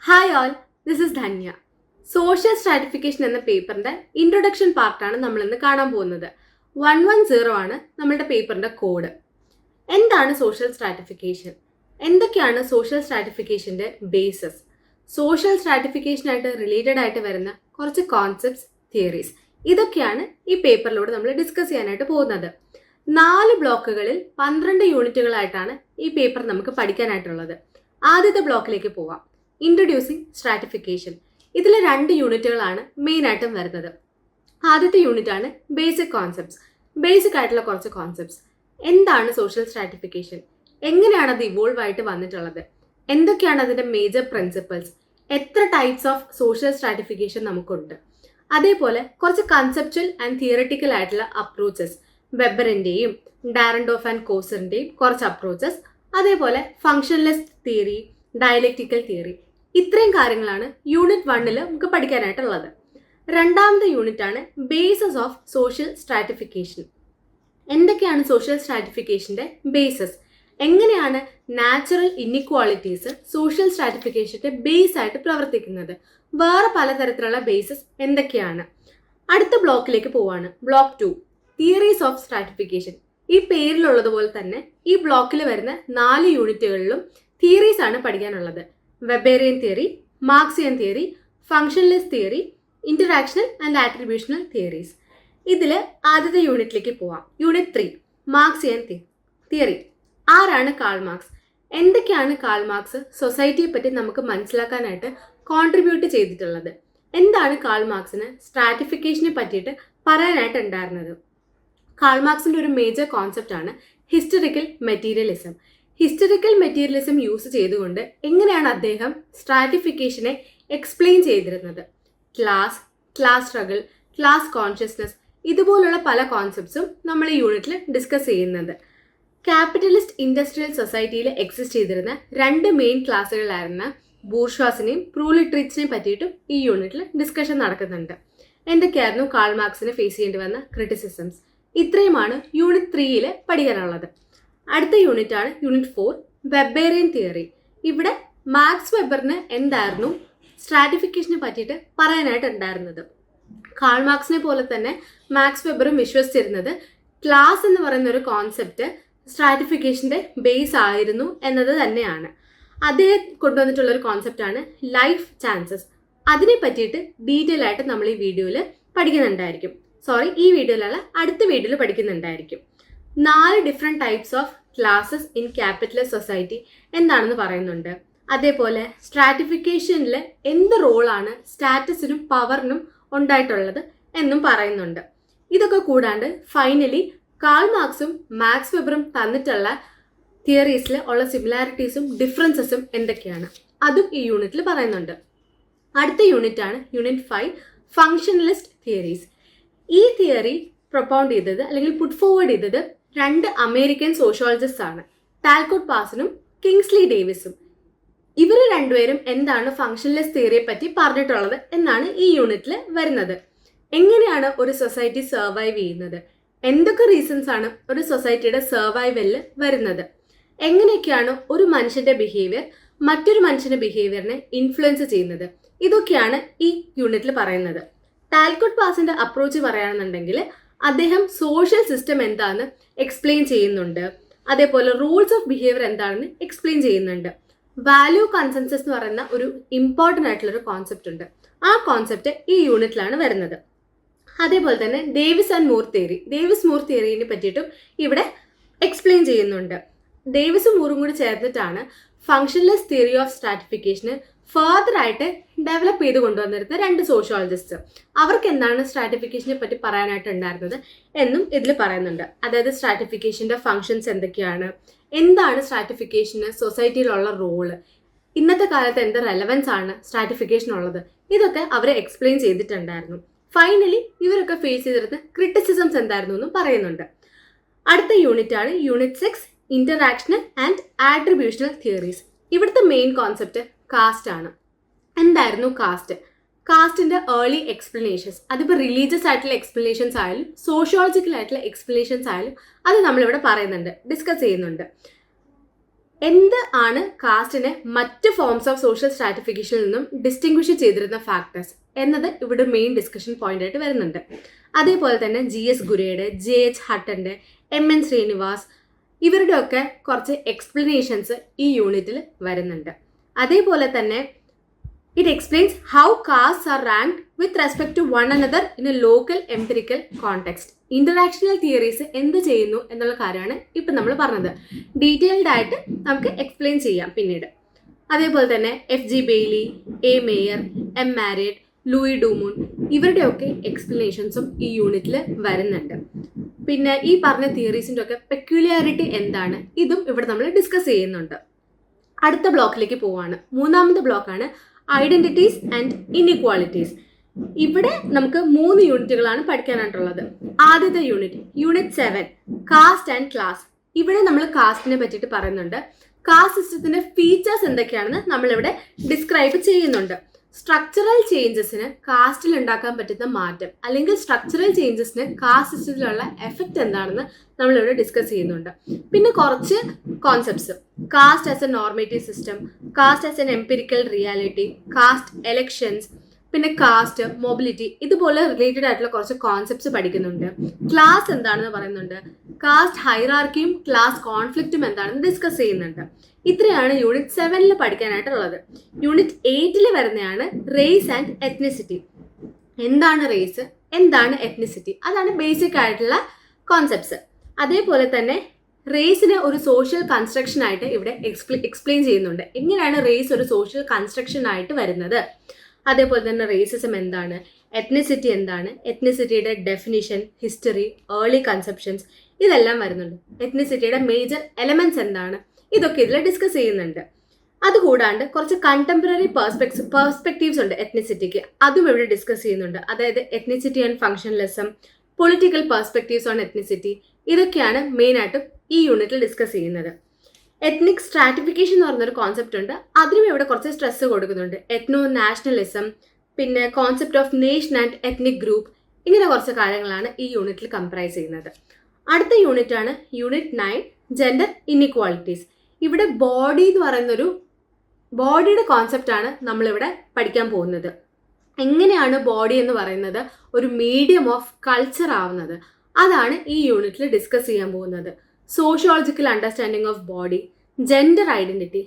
Hi all, this is Dhanya. Social stratification എന്ന പേപ്പറിന്റെ introduction പാർട്ടാണ് നമ്മൾ ഇന്ന് കാണാൻ പോകുന്നത്. 110 ആണ് നമ്മളുടെ പേപ്പറിന്റെ കോഡ്. എന്താണ് സോഷ്യൽ സ്ട്രാറ്റിഫിക്കേഷൻ? എന്തൊക്കെയാണ് സോഷ്യൽ സ്ട്രാറ്റിഫിക്കേഷന്റെ ബേസസ്? സോഷ്യൽ സ്ട്രാറ്റിഫിക്കേഷനായിട്ട് റിലേറ്റഡ് ആയിട്ട് വരുന്ന കുറച്ച് കോൺസെപ്റ്റ്സ്, തിയറീസ്, ഇതൊക്കെയാണ് ഈ പേപ്പറിലൂടെ നമ്മൾ ഡിസ്കസ് ചെയ്യാനായിട്ട് പോകുന്നത്. 4 ബ്ലോക്കുകളിൽ 12 യൂണിറ്റുകളായിട്ടാണ് ഈ പേപ്പർ നമുക്ക് പഠിക്കാനായിട്ടുള്ളത്. ആദ്യത്തെ ബ്ലോക്കിലേക്ക് പോവാം. Introducing stratification. ഇതിൽ 2 യൂണിറ്റുകളാണ് മെയിൻ ആയിട്ടും വരുന്നത്. ആദ്യത്തെ യൂണിറ്റ് ആണ് ബേസിക് കോൺസെപ്റ്റ്സ്. ബേസിക് ആയിട്ടുള്ള കുറച്ച് കോൺസെപ്റ്റ്സ്. എന്താണ് സോഷ്യൽ സ്ട്രാറ്റിഫിക്കേഷൻ? എങ്ങനെയാണ് അത് ഇവോൾവ് ആയിട്ട് വന്നിട്ടുള്ളത്? എന്തൊക്കെയാണ് അതിന്റെ മേജർ പ്രിൻസിപ്പിൾസ്? എത്ര ടൈപ്സ് ഓഫ് സോഷ്യൽ സ്ട്രാറ്റിഫിക്കേഷൻ നമുക്കുണ്ട്? അതേപോലെ കുറച്ച് കൺസെപ്ച്വൽ ആൻഡ് തിയററ്റിക്കൽ ആയിട്ടുള്ള അപ്രോച്ചസ്, വെബറിന്റെയും ഡാരൻഡോഫ് ആൻഡ് കോസറിന്റെയും കുറച്ച് അപ്രോച്ചസ്, അതേപോലെ ഫങ്ഷൻലെസ് തിയറി, ഡയലക്റ്റിക്കൽ തിയറി, ഇത്രയും കാര്യങ്ങളാണ് യൂണിറ്റ് 1 നമുക്ക് പഠിക്കാനായിട്ടുള്ളത്. രണ്ടാമത്തെ യൂണിറ്റ് ആണ് ബേസസ് ഓഫ് സോഷ്യൽ സ്ട്രാറ്റിഫിക്കേഷൻ. എന്തൊക്കെയാണ് സോഷ്യൽ സ്ട്രാറ്റിഫിക്കേഷന്റെ ബേസസ്? എങ്ങനെയാണ് നാച്ചുറൽ ഇന്നിക്വാളിറ്റീസ് സോഷ്യൽ സ്ട്രാറ്റിഫിക്കേഷന്റെ ബേസ് ആയിട്ട് പ്രവർത്തിക്കുന്നത്? വേറെ പലതരത്തിലുള്ള ബേസസ് എന്തൊക്കെയാണ്? അടുത്ത ബ്ലോക്കിലേക്ക് പോവാണ്. Block 2, theories of stratification. ഈ പേരിലുള്ളതുപോലെ തന്നെ ഈ ബ്ലോക്കിൽ വരുന്ന 4 യൂണിറ്റുകളിലും തിയറീസ് ആണ് പഠിക്കാനുള്ളത്. Weberian theory, Marxian theory, functionalist theory, interactional and attributional theories. ഇതിൽ ആദ്യത്തെ യൂണിറ്റിലേക്ക് പോവാം. Unit 3, Marxian theory. ആരാണ് കാൾ മാർക്സ്? എന്തൊക്കെയാണ് കാൾ മാർക്സ് സൊസൈറ്റിയെ പറ്റി നമുക്ക് മനസ്സിലാക്കാനായിട്ട് കോൺട്രിബ്യൂട്ട് ചെയ്തിട്ടുള്ളത്? എന്താണ് കാൾ മാർക്സിന് സ്ട്രാറ്റിഫിക്കേഷനെ പറ്റിയിട്ട് പറയാനായിട്ട് ഉണ്ടായിരുന്നത്? കാൾ മാർക്സിന്റെ ഒരു മേജർ കോൺസെപ്റ്റ് ആണ് historical materialism. Historical materialism use ചെയ്തുകൊണ്ട് എങ്ങനെയാണ് അദ്ദേഹം സ്ട്രാറ്റിഫിക്കേഷനെ എക്സ്പ്ലെയിൻ ചെയ്തിരുന്നത്? ക്ലാസ് സ്ട്രഗിൾ, ക്ലാസ് കോൺഷ്യസ്നസ്, ഇതുപോലുള്ള പല കോൺസെപ്റ്റ്സും നമ്മൾ ഈ യൂണിറ്റിൽ ഡിസ്കസ് ചെയ്യുന്നത്. ക്യാപിറ്റലിസ്റ്റ് ഇൻഡസ്ട്രിയൽ സൊസൈറ്റിയിൽ എക്സിസ്റ്റ് ചെയ്തിരുന്ന 2 മെയിൻ ക്ലാസ്സുകളായിരുന്ന ബൂർഷ്വാസിനെയും പ്രൂലിറ്ററേറ്റ്സിനെയും പറ്റിയിട്ടും ഈ യൂണിറ്റിൽ ഡിസ്കഷൻ നടക്കുന്നുണ്ട്. എന്തൊക്കെയായിരുന്നു കാൾ മാർക്സിന് ഫേസ് ചെയ്യേണ്ടി വന്ന ക്രിറ്റിസിസംസ്? ഇത്രയുമാണ് യൂണിറ്റ് 3 പഠിക്കാനുള്ളത്. അടുത്ത യൂണിറ്റ് ആണ് യൂണിറ്റ് 4, വെബേറിയൻ തിയറി. ഇവിടെ മാക്സ് വെബറിന് എന്തായിരുന്നു സ്ട്രാറ്റിഫിക്കേഷനെ പറ്റിയിട്ട് പറയാനായിട്ട് ഉണ്ടായിരുന്നത്? കാൾ മാർക്സിനെ പോലെ തന്നെ മാക്സ് വെബറും വിശ്വസിച്ചിരുന്നത് ക്ലാസ് എന്ന് പറയുന്ന ഒരു കോൺസെപ്റ്റ് സ്ട്രാറ്റിഫിക്കേഷന്റെ ബേസ് ആയിരുന്നു എന്നത് തന്നെയാണ്. അദ്ദേഹം കൊണ്ടുവന്നിട്ടുള്ള ഒരു കോൺസെപ്റ്റാണ് ലൈഫ് ചാൻസസ്. അതിനെ പറ്റിയിട്ട് ഡീറ്റെയിൽ ആയിട്ട് നമ്മൾ ഈ വീഡിയോയിൽ പഠിക്കുന്നുണ്ടായിരിക്കും. ഈ വീഡിയോയിലല്ല, അടുത്ത വീഡിയോയിൽ പഠിക്കുന്നുണ്ടായിരിക്കും. 4 different types of classes in capitalist society എന്താണെന്ന് പറയുന്നുണ്ട്. അതേപോലെ സ്ട്രാറ്റിഫിക്കേഷനിൽ എന്ത് റോളാണ് സ്റ്റാറ്റസിനും പവറിനും ഉണ്ടായിട്ടുള്ളത് എന്നും പറയുന്നുണ്ട്. ഇതൊക്കെ കൂടാണ്ട് ഫൈനലി കാൾ മാർക്സും മാക്സ് വെബറും തന്നിട്ടുള്ള തിയറീസിൽ ഉള്ള സിമിലാരിറ്റീസും ഡിഫറൻസസും എന്തൊക്കെയാണ് അതും ഈ യൂണിറ്റിൽ പറയുന്നുണ്ട്. അടുത്ത യൂണിറ്റ് ആണ് യൂണിറ്റ് 5, ഫങ്ഷനലിസ്റ്റ് തിയറീസ്. ഈ തിയറി പ്രൊപ്പൗണ്ട് ചെയ്തത് അല്ലെങ്കിൽ പുട്ട് ഫോർവേഡ് ചെയ്തത് 2 അമേരിക്കൻ സോഷ്യോളജിസ്റ്റ് ആണ്, ടാൽക്കോട്ട് പാസനും കിങ്സ്ലി ഡേവിസും. ഇവർ രണ്ടുപേരും എന്താണ് ഫങ്ഷൻലെസ് തിയറിയെ പറ്റി പറഞ്ഞിട്ടുള്ളത് എന്നാണ് ഈ യൂണിറ്റിൽ വരുന്നത്. എങ്ങനെയാണ് ഒരു സൊസൈറ്റി സർവൈവ് ചെയ്യുന്നത്? എന്തൊക്കെ റീസൺസ് ആണ് ഒരു സൊസൈറ്റിയുടെ സർവൈവലിൽ വരുന്നത്? എങ്ങനെയൊക്കെയാണ് ഒരു മനുഷ്യന്റെ ബിഹേവിയർ മറ്റൊരു മനുഷ്യന്റെ ബിഹേവിയറിനെ ഇൻഫ്ലുവൻസ് ചെയ്യുന്നത്? ഇതൊക്കെയാണ് ഈ യൂണിറ്റിൽ പറയുന്നത്. ടാൽക്കോട്ട് പാസിന്റെ അപ്രോച്ച് പറയുകയാണെന്നുണ്ടെങ്കിൽ അദ്ദേഹം സോഷ്യൽ സിസ്റ്റം എന്താണെന്ന് എക്സ്പ്ലെയിൻ ചെയ്യുന്നുണ്ട്. അതേപോലെ റൂൾസ് ഓഫ് ബിഹേവിയർ എന്താണെന്ന് എക്സ്പ്ലെയിൻ ചെയ്യുന്നുണ്ട്. വാല്യൂ കൺസെൻസസ് എന്ന് പറയുന്ന ഒരു ഇമ്പോർട്ടൻ്റ് ആയിട്ടുള്ള ഒരു കോൺസെപ്റ്റ് ഉണ്ട്. ആ കോൺസെപ്റ്റ് ഈ യൂണിറ്റിലാണ് വരുന്നത്. അതേപോലെ തന്നെ ഡേവിസ് മൂർ തിയറിനെ പറ്റിയിട്ടും ഇവിടെ എക്സ്പ്ലെയിൻ ചെയ്യുന്നുണ്ട്. ഡേവിസും മൂറും കൂടി ചേർന്നിട്ടാണ് ഫങ്ഷൻലെസ് തിയറി ഓഫ് സ്ട്രാറ്റിഫിക്കേഷന് ഫർദർ ആയിട്ട് ഡെവലപ്പ് ചെയ്ത് കൊണ്ടുവന്നിരുന്ന 2 സോഷ്യോളജിസ്റ്റ്. അവർക്ക് എന്താണ് സ്ട്രാറ്റിഫിക്കേഷനെ പറ്റി പറയാനായിട്ട് ഉണ്ടായിരുന്നത് എന്നും ഇതിൽ പറയുന്നുണ്ട്. അതായത് സ്ട്രാറ്റിഫിക്കേഷന്റെ ഫങ്ഷൻസ് എന്തൊക്കെയാണ്, എന്താണ് സ്ട്രാറ്റിഫിക്കേഷന് സൊസൈറ്റിയിലുള്ള റോള്, ഇന്നത്തെ കാലത്ത് എന്ത് റെലവൻസ് ആണ് സ്ട്രാറ്റിഫിക്കേഷൻ ഉള്ളത്, ഇതൊക്കെ അവർ എക്സ്പ്ലെയിൻ ചെയ്തിട്ടുണ്ടായിരുന്നു. ഫൈനലി ഇവരൊക്കെ ഫേസ് ചെയ്തിരുന്ന ക്രിറ്റിസിസംസ് എന്തായിരുന്നു എന്നും പറയുന്നുണ്ട്. അടുത്ത യൂണിറ്റ് ആണ് യൂണിറ്റ് 6, ഇന്ററാക്ഷണൽ ആൻഡ് ആട്രിബ്യൂഷണൽ തിയറീസ്. ഇവിടുത്തെ മെയിൻ കോൺസെപ്റ്റ് കാസ്റ്റ് ആണ്. എന്തായിരുന്നു കാസ്റ്റ്? കാസ്റ്റിന്റെ ഏർലി എക്സ്പ്ലനേഷൻസ്, അതിപ്പോൾ റിലീജിയസ് ആയിട്ടുള്ള എക്സ്പ്ലനേഷൻസ് ആയാലും സോഷ്യോളജിക്കൽ ആയിട്ടുള്ള എക്സ്പ്ലനേഷൻസ് ആയാലും അത് നമ്മളിവിടെ പറയുന്നുണ്ട്, ഡിസ്കസ് ചെയ്യുന്നുണ്ട്. എന്ത് ആണ് കാസ്റ്റിനെ മറ്റ് ഫോംസ് ഓഫ് സോഷ്യൽ സ്ട്രാറ്റിഫിക്കേഷനിൽ നിന്നും ഡിസ്റ്റിങ്വിഷ് ചെയ്തിരുന്ന ഫാക്ടേഴ്സ് എന്നത് ഇവിടെ മെയിൻ ഡിസ്കഷൻ പോയിന്റ് ആയിട്ട് വരുന്നുണ്ട്. അതേപോലെ തന്നെ GS ഗുരയുടെ, JH ഹട്ടന്റെ, MN ശ്രീനിവാസ് ഇവരുടെയൊക്കെ കുറച്ച് എക്സ്പ്ലനേഷൻസ് ഈ യൂണിറ്റിൽ വരുന്നുണ്ട്. അതേപോലെ തന്നെ it explains how castes are ranked with respect to one another in a local empirical context. ഇന്ററാക്ഷണൽ theories എന്ത് ചെയ്യുന്നു എന്നുള്ള കാര്യമാണ് ഇപ്പം നമ്മൾ പറഞ്ഞത്. ഡീറ്റെയിൽഡ് ആയിട്ട് നമുക്ക് എക്സ്പ്ലെയിൻ ചെയ്യാം പിന്നീട്. അതേപോലെ തന്നെ FG Bailey, A Mayer, M Marriott, Louis Dumont ഇവരുടെയൊക്കെ എക്സ്പ്ലനേഷൻസും ഈ യൂണിറ്റിൽ വരുന്നുണ്ട്. പിന്നെ ഈ പറഞ്ഞ തിയറീസിൻ്റെ ഒക്കെ പെക്യുലാരിറ്റി എന്താണ് ഇതും ഇവിടെ നമ്മൾ ഡിസ്കസ് ചെയ്യുന്നുണ്ട്. അടുത്ത ബ്ലോക്കിലേക്ക് പോവാണ്. മൂന്നാമത്തെ ബ്ലോക്കാണ് ഐഡന്റിറ്റീസ് ആൻഡ് ഇൻഇക്വാളിറ്റീസ്. ഇവിടെ നമുക്ക് 3 യൂണിറ്റുകളാണ് പഠിക്കാനായിട്ടുള്ളത്. ആദ്യത്തെ യൂണിറ്റ് 7 കാസ്റ്റ് ആൻഡ് ക്ലാസ്. ഇവിടെ നമ്മൾ കാസ്റ്റിനെ പറ്റിയിട്ട് പറയുന്നുണ്ട്. കാസ്റ്റ് സിസ്റ്റത്തിന്റെ ഫീച്ചേഴ്സ് എന്തൊക്കെയാണെന്ന് നമ്മളിവിടെ ഡിസ്ക്രൈബ് ചെയ്യുന്നുണ്ട്. സ്ട്രക്ചറൽ ചേഞ്ചസിന് കാസ്റ്റിൽ ഉണ്ടാക്കാൻ പറ്റുന്ന മാറ്റം അല്ലെങ്കിൽ സ്ട്രക്ചറൽ ചേഞ്ചസിന് കാസ്റ്റ് സിസ്റ്റത്തിലുള്ള എഫക്റ്റ് എന്താണെന്ന് നമ്മളിവിടെ ഡിസ്കസ് ചെയ്യുന്നുണ്ട്. പിന്നെ കുറച്ച് concepts, caste as a normative system, caste as an empirical reality, caste elections, പിന്നെ കാസ്റ്റ്, മൊബിലിറ്റി ഇതുപോലെ റിലേറ്റഡ് ആയിട്ടുള്ള കുറച്ച് കോൺസെപ്റ്റ്സ് പഠിക്കുന്നുണ്ട്. ക്ലാസ് എന്താണെന്ന് പറയുന്നുണ്ട്. കാസ്റ്റ് ഹൈറാർക്കിയും ക്ലാസ് കോൺഫ്ലിക്റ്റും എന്താണെന്ന് ഡിസ്കസ് ചെയ്യുന്നുണ്ട്. ഇത്രയാണ് യൂണിറ്റ് 7 പഠിക്കാനായിട്ടുള്ളത്. യൂണിറ്റ് 8 വരുന്നതാണ് റേസ് ആൻഡ് എത്നിസിറ്റി. എന്താണ് റേസ്, എന്താണ് എത്നിസിറ്റി, അതാണ് ബേസിക് ആയിട്ടുള്ള കോൺസെപ്റ്റ്സ്. അതേപോലെ തന്നെ റേസിനെ ഒരു സോഷ്യൽ കൺസ്ട്രക്ഷൻ ആയിട്ട് ഇവിടെ എക്സ്പ്ലെയിൻ ചെയ്യുന്നുണ്ട്. എങ്ങനെയാണ് റേസ് ഒരു സോഷ്യൽ കൺസ്ട്രക്ഷൻ ആയിട്ട് വരുന്നത്. അതേപോലെ തന്നെ റേസിസം എന്താണ്, എത്നിസിറ്റി എന്താണ്, എത്നിസിറ്റിയുടെ ഡെഫിനിഷൻ, ഹിസ്റ്ററി, ഏർലി കൺസെപ്ഷൻസ് ഇതെല്ലാം വരുന്നുണ്ട്. എത്നിസിറ്റിയുടെ മേജർ എലമെന്റ്സ് എന്താണ്, ഇതൊക്കെ ഇതിൽ ഡിസ്കസ് ചെയ്യുന്നുണ്ട്. അതുകൂടാണ്ട് കുറച്ച് കണ്ടംപററി പെർസ്പെക്റ്റീവ്സ് ഉണ്ട് എത്നിസിറ്റിക്ക്, അതും ഇവിടെ ഡിസ്കസ് ചെയ്യുന്നുണ്ട്. അതായത് ethnicity and functionalism, political perspectives on ethnicity ഇതൊക്കെയാണ് മെയിനായിട്ടും ഈ യൂണിറ്റിൽ ഡിസ്കസ് ചെയ്യുന്നത്. എത്നിക് സ്ട്രാറ്റിഫിക്കേഷൻ എന്ന് പറഞ്ഞൊരു കോൺസെപ്റ്റ് ഉണ്ട്, അതിനും ഇവിടെ കുറച്ച് സ്ട്രെസ് കൊടുക്കുന്നുണ്ട്. എത്നോ നാഷണലിസം, പിന്നെ concept of nation and ethnic group, ഇങ്ങനെ കുറച്ച് കാര്യങ്ങളാണ് ഈ യൂണിറ്റിൽ കംപ്രൈസ് ചെയ്യുന്നത്. അടുത്ത യൂണിറ്റാണ് യൂണിറ്റ് 9 ജെൻഡർ ഇൻഇക്വാളിറ്റീസ്. ഇവിടെ ബോഡി എന്ന് പറയുന്നൊരു ബോഡിയുടെ കോൺസെപ്റ്റാണ് നമ്മളിവിടെ പഠിക്കാൻ പോകുന്നത്. എങ്ങനെയാണ് ബോഡി എന്ന് പറയുന്നത് ഒരു മീഡിയം ഓഫ് കൾച്ചർ ആവുന്നത്, അതാണ് ഈ യൂണിറ്റിൽ ഡിസ്കസ് ചെയ്യാൻ പോകുന്നത്. Sociological understanding of body, gender identity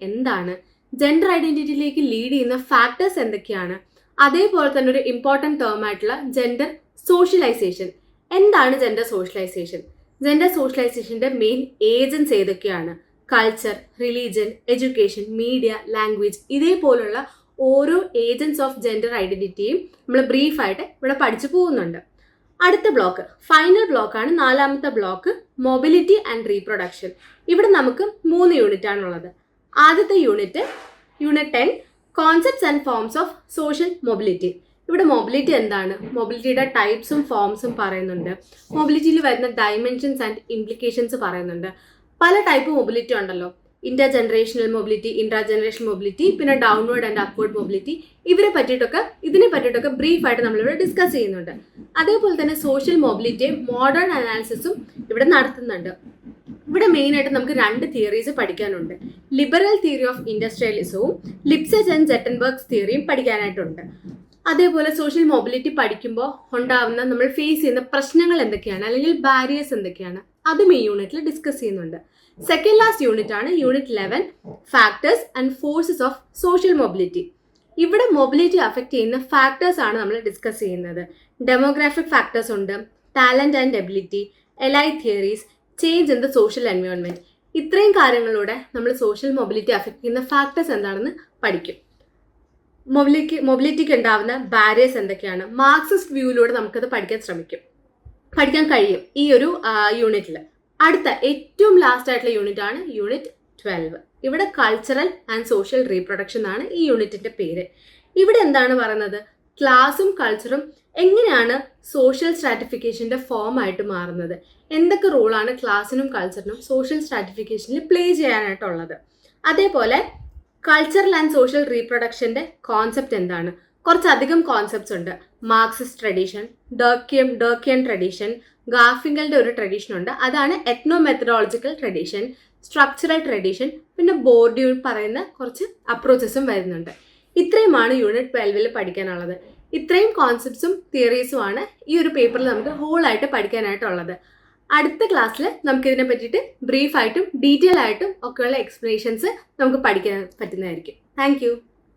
എന്താണ്, ജെൻഡർ ഐഡന്റിറ്റിയിലേക്ക് ലീഡ് ചെയ്യുന്ന ഫാക്ടേഴ്സ് എന്തൊക്കെയാണ്, അതേപോലെ തന്നെ ഒരു ഇമ്പോർട്ടൻറ്റ് ടേം ആയിട്ടുള്ള ജെൻഡർ സോഷ്യലൈസേഷൻ. എന്താണ് ജെൻഡർ സോഷ്യലൈസേഷൻ, ജെൻഡർ സോഷ്യലൈസേഷൻ്റെ മെയിൻ ഏജൻസ് ഏതൊക്കെയാണ്, culture, religion, education, media, language ഇതേപോലുള്ള ഓരോ ഏജൻസ് ഓഫ് ജെൻഡർ ഐഡന്റിറ്റിയും നമ്മൾ ബ്രീഫായിട്ട് ഇവിടെ പഠിച്ചു പോകുന്നുണ്ട്. അടുത്ത ബ്ലോക്ക്, ഫൈനൽ ബ്ലോക്കാണ് 4ാമത്തെ ബ്ലോക്ക്, മൊബിലിറ്റി ആൻഡ് റീപ്രൊഡക്ഷൻ. ഇവിടെ നമുക്ക് 3 യൂണിറ്റ് ആണുള്ളത്. ആദ്യത്തെ unit 10 concepts and forms of social mobility. ഇവിടെ മൊബിലിറ്റി എന്താണ്, മൊബിലിറ്റിയുടെ ടൈപ്സും ഫോംസും പറയുന്നുണ്ട്. മൊബിലിറ്റിയിൽ വരുന്ന ഡയമെൻഷൻസ് ആൻഡ് ഇംപ്ലിക്കേഷൻസ് പറയുന്നുണ്ട്. പല ടൈപ്പ് മൊബിലിറ്റി ഉണ്ടല്ലോ, Inter generational mobility, intra generational mobility, പിന്നെ ഡൗൺവേർഡ് ആൻഡ് അപ്വേർഡ് മൊബിലിറ്റി, ഇതിനെ പറ്റിയിട്ടൊക്കെ ബ്രീഫായിട്ട് നമ്മളിവിടെ ഡിസ്കസ് ചെയ്യുന്നുണ്ട്. അതേപോലെ തന്നെ സോഷ്യൽ മൊബിലിറ്റിയെ മോഡേൺ അനാലിസിസും ഇവിടെ നടത്തുന്നുണ്ട്. ഇവിടെ മെയിനായിട്ട് നമുക്ക് 2 തിയറീസ് പഠിക്കാനുണ്ട്. ലിബറൽ തിയറി ഓഫ് ഇൻഡസ്ട്രിയലിസവും ലിപ്സച്ച് ആൻഡ് ജെറ്റൻബർഗ്സ് തിയറിയും പഠിക്കാനായിട്ടുണ്ട്. അതേപോലെ സോഷ്യൽ മൊബിലിറ്റി പഠിക്കുമ്പോൾ ഉണ്ടാവുന്ന നമ്മൾ ഫേസ് ചെയ്യുന്ന പ്രശ്നങ്ങൾ എന്തൊക്കെയാണ് അല്ലെങ്കിൽ ബാരിയേഴ്സ് എന്തൊക്കെയാണ്, അതും ഈ യൂണിറ്റിൽ ഡിസ്കസ് ചെയ്യുന്നുണ്ട്. സെക്കൻഡ് ലാസ്റ്റ് യൂണിറ്റ് ആണ് unit 11 factors and forces of social mobility. ഇവിടെ മൊബിലിറ്റി അഫക്റ്റ് ചെയ്യുന്ന ഫാക്ടേഴ്സ് ആണ് നമ്മൾ ഡിസ്കസ് ചെയ്യുന്നത്. ഡെമോഗ്രാഫിക് ഫാക്ടേഴ്സ് ഉണ്ട്, talent and ability, elite theories, change in the social environment. ഇത്രയും കാര്യങ്ങളിലൂടെ നമ്മൾ സോഷ്യൽ മൊബിലിറ്റി അഫക്റ്റ് ചെയ്യുന്ന ഫാക്ടേഴ്സ് എന്താണെന്ന് പഠിക്കും. മൊബിലിറ്റിക്ക് ഉണ്ടാവുന്ന ബാരിയേഴ്സ് എന്തൊക്കെയാണ്, മാർക്സിസ്റ്റ് വ്യൂവിലൂടെ നമുക്കത് പഠിക്കാൻ കഴിയും ഈ ഒരു യൂണിറ്റിൽ. അടുത്ത ഏറ്റവും ലാസ്റ്റ് ആയിട്ടുള്ള യൂണിറ്റ് ആണ് യൂണിറ്റ് 12. ഇവിടെ കൾച്ചറൽ ആൻഡ് സോഷ്യൽ റീപ്രൊഡക്ഷൻ ആണ് ഈ യൂണിറ്റിന്റെ പേര്. ഇവിടെ എന്താണ് പറയുന്നത്, ക്ലാസും കൾച്ചറും എങ്ങനെയാണ് സോഷ്യൽ സ്ട്രാറ്റിഫിക്കേഷന്റെ ഫോം ആയിട്ട് മാറുന്നത്, എന്തൊക്കെ റോളാണ് ക്ലാസ്സിനും കൾച്ചറിനും സോഷ്യൽ സ്ട്രാറ്റിഫിക്കേഷനിൽ പ്ലേ ചെയ്യാനായിട്ടുള്ളത്. അതേപോലെ കൾച്ചറൽ ആൻഡ് സോഷ്യൽ റീപ്രൊഡക്ഷന്റെ കോൺസെപ്റ്റ് എന്താണ്, കുറച്ചധികം കോൺസെപ്റ്റ്സ് ഉണ്ട്. മാർക്സിസ്റ്റ് ട്രഡീഷൻ, ഡർക്കിയൻ ട്രഡീഷൻ, ഗാർഫിങ്കലിന്റെ ഒരു ട്രഡീഷൻ ഉണ്ട്, അതാണ് എത്നോ മെത്തഡോളജിക്കൽ ട്രഡീഷൻ. സ്ട്രക്ചറൽ ട്രഡീഷൻ, പിന്നെ ബോർഡ്യൂൾ പറയുന്ന കുറച്ച് അപ്രോച്ചസും വരുന്നുണ്ട്. ഇത്രയുമാണ് യൂണിറ്റ് 12 പഠിക്കാനുള്ളത്. ഇത്രയും കോൺസെപ്റ്റ്സും തിയറീസുമാണ് ഈ ഒരു പേപ്പറിൽ നമുക്ക് ഹോളായിട്ട് പഠിക്കാനായിട്ടുള്ളത്. അടുത്ത ക്ലാസ്സിൽ നമുക്കിതിനെ പറ്റിയിട്ട് ബ്രീഫായിട്ടും ഡീറ്റെയിൽ ആയിട്ടും ഒക്കെയുള്ള എക്സ്പ്ലനേഷൻസ് നമുക്ക് പഠിക്കാൻ പറ്റുന്നതായിരിക്കും. താങ്ക്